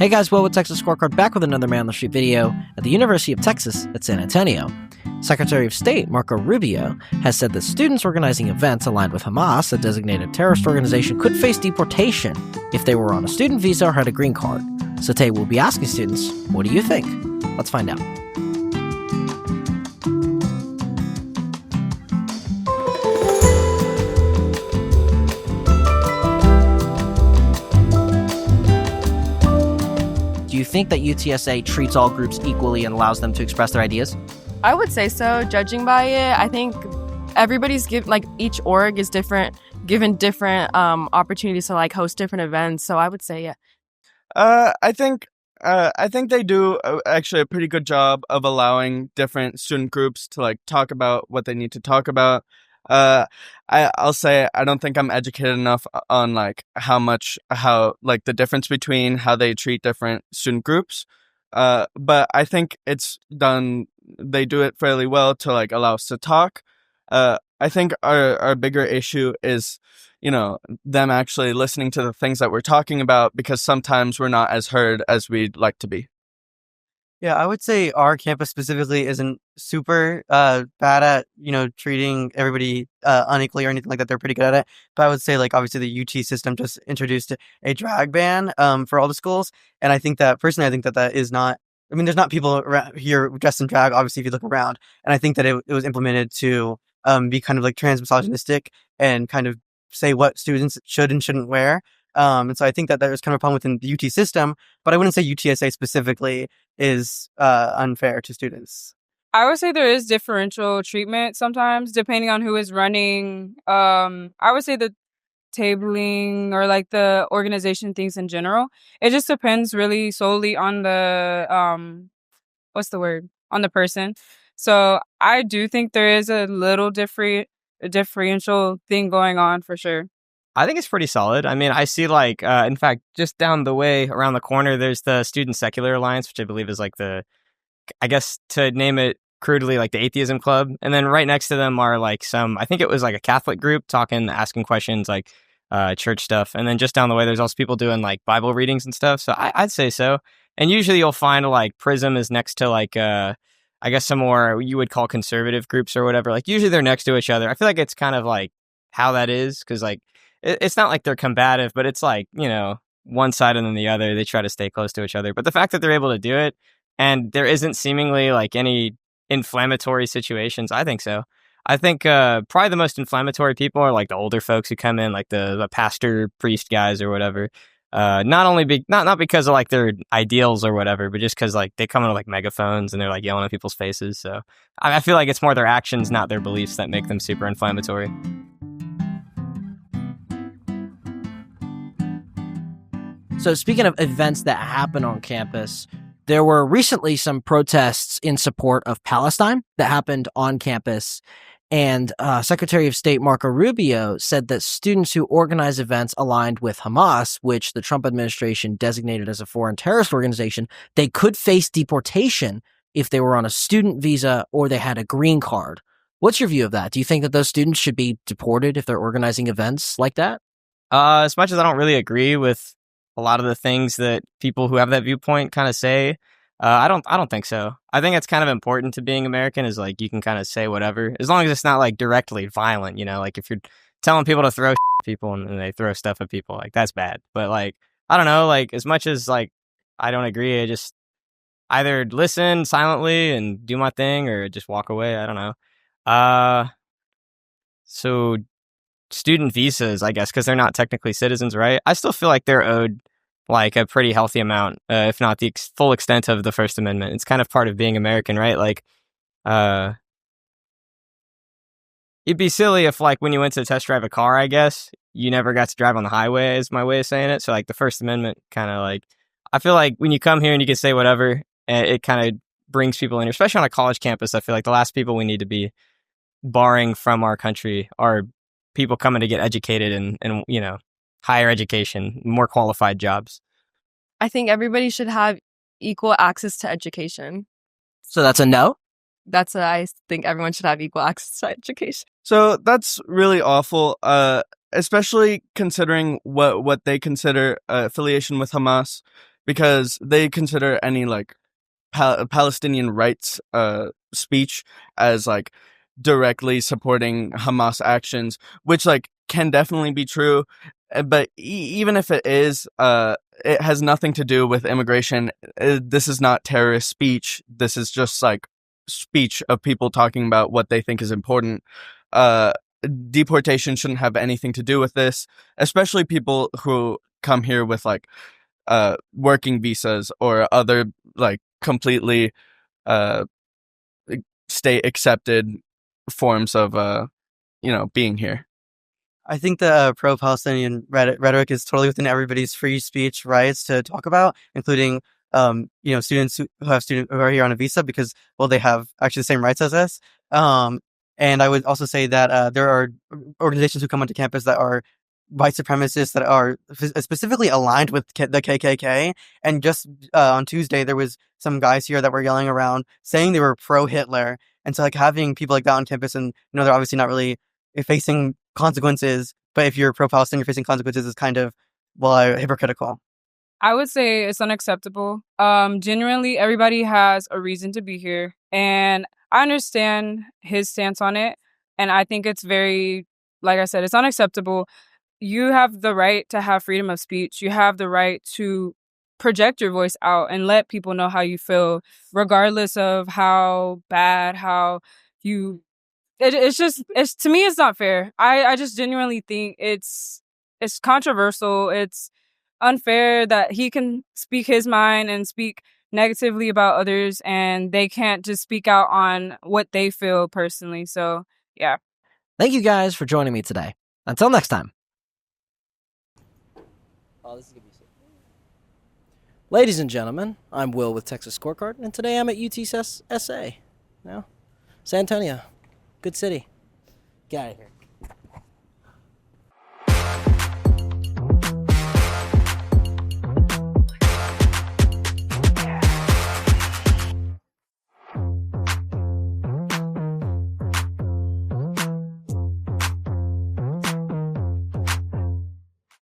Hey guys, Will with Texas Scorecard back with another Man on the Street video at the University of Texas at San Antonio. Secretary of State Marco Rubio has said that students organizing events aligned with Hamas, a designated terrorist organization, could face deportation if they were on a student visa or had a green card. So today we'll be asking students, what do you think? Let's find out. Do you think that UTSA treats all groups equally and allows them to express their ideas? I would say so, judging by it. I think everybody's each org is given different opportunities to host different events. So I would say, yeah. I think they do actually a pretty good job of allowing different student groups to talk about what they need to talk about. I'll say I don't think I'm educated enough on how the difference between how they treat different student groups. But I think they do it fairly well to allow us to talk. I think our bigger issue is, them actually listening to the things that we're talking about, because sometimes we're not as heard as we'd like to be. Yeah, I would say our campus specifically isn't super bad at, treating everybody unequally or anything like that. They're pretty good at it. But I would say, obviously the UT system just introduced a drag ban for all the schools. And I think that is not, there's not people around here dressed in drag, obviously, if you look around. And I think that it was implemented to be kind of trans-misogynistic and kind of say what students should and shouldn't wear. And so I think that there's kind of a problem within the UT system, but I wouldn't say UTSA specifically is unfair to students. I would say there is differential treatment sometimes, depending on who is running. I would say the tabling or the organization things in general. It just depends really solely on the, on the person. So I do think there is a little differential thing going on for sure. I think it's pretty solid. I see in fact, just down the way around the corner, there's the Student Secular Alliance, which I believe is I guess to name it crudely, the Atheism Club. And then right next to them are I think it was a Catholic group asking questions, church stuff. And then just down the way, there's also people doing Bible readings and stuff. So I'd say so. And usually you'll find Prism is next to I guess some more you would call conservative groups or whatever. Usually they're next to each other. I feel like it's kind of how that is, because it's not they're combative, but it's one side and then the other. They try to stay close to each other. But the fact that they're able to do it and there isn't seemingly any inflammatory situations, I think so. I think probably the most inflammatory people are the older folks who come in, the pastor, priest guys or whatever. Not because of their ideals or whatever, but just because they come in with megaphones and they're yelling at people's faces. So I feel it's more their actions, not their beliefs, that make them super inflammatory. So speaking of events that happen on campus, there were recently some protests in support of Palestine that happened on campus. And Secretary of State Marco Rubio said that students who organize events aligned with Hamas, which the Trump administration designated as a foreign terrorist organization, they could face deportation if they were on a student visa or they had a green card. What's your view of that? Do you think that those students should be deported if they're organizing events like that? As much as I don't really agree with a lot of the things that people who have that viewpoint kind of say, I don't think so. I think it's kind of important to being American is you can kind of say whatever, as long as it's not directly violent, if you're telling people to throw at people and they throw stuff at people, that's bad. But I don't know, as much as I don't agree, I just either listen silently and do my thing or just walk away. I don't know. So student visas, I guess, because they're not technically citizens, right? I still feel they're owed a pretty healthy amount, if not the full extent of the First Amendment. It's kind of part of being American, right? It'd be silly if when you went to test drive a car, I guess, you never got to drive on the highway, is my way of saying it. So the First Amendment kind of I feel when you come here and you can say whatever, it kind of brings people in, especially on a college campus. I feel the last people we need to be barring from our country are people coming to get educated and higher education, more qualified jobs. I think everybody should have equal access to education. So that's a no? I think everyone should have equal access to education. So that's really awful, especially considering what they consider affiliation with Hamas. because they consider any like Palestinian rights speech as like directly supporting Hamas actions, which like can definitely be true. But even if it is, it has nothing to do with immigration. This is not terrorist speech. This is just like speech of people talking about what they think is important. Deportation shouldn't have anything to do with this, especially people who come here with like working visas or other like completely state accepted forms of being here. I think the pro-Palestinian rhetoric is totally within everybody's free speech rights to talk about, including students who are here on a visa because, well, they have actually the same rights as us. And I would also say that there are organizations who come onto campus that are white supremacists that are specifically aligned with the KKK. And just on Tuesday, there was some guys here that were yelling around saying they were pro-Hitler. And so like having people like that on campus, and they're obviously not really facing consequences, but if you're pro-Palestinian, you're facing consequences, is kind of, well, hypocritical. I would say it's unacceptable. Genuinely, everybody has a reason to be here, and I understand his stance on it, and I think it's very, like I said, it's unacceptable. You have the right to have freedom of speech. You have the right to project your voice out and let people know how you feel, regardless of how bad, how you... It's to me, it's not fair. I just genuinely think it's controversial. It's unfair that he can speak his mind and speak negatively about others, and they can't just speak out on what they feel personally. So, yeah. Thank you guys for joining me today. Until next time. Ladies and gentlemen, I'm Will with Texas Scorecard, and today I'm at UTSA. San Antonio. Good city. Get out of here.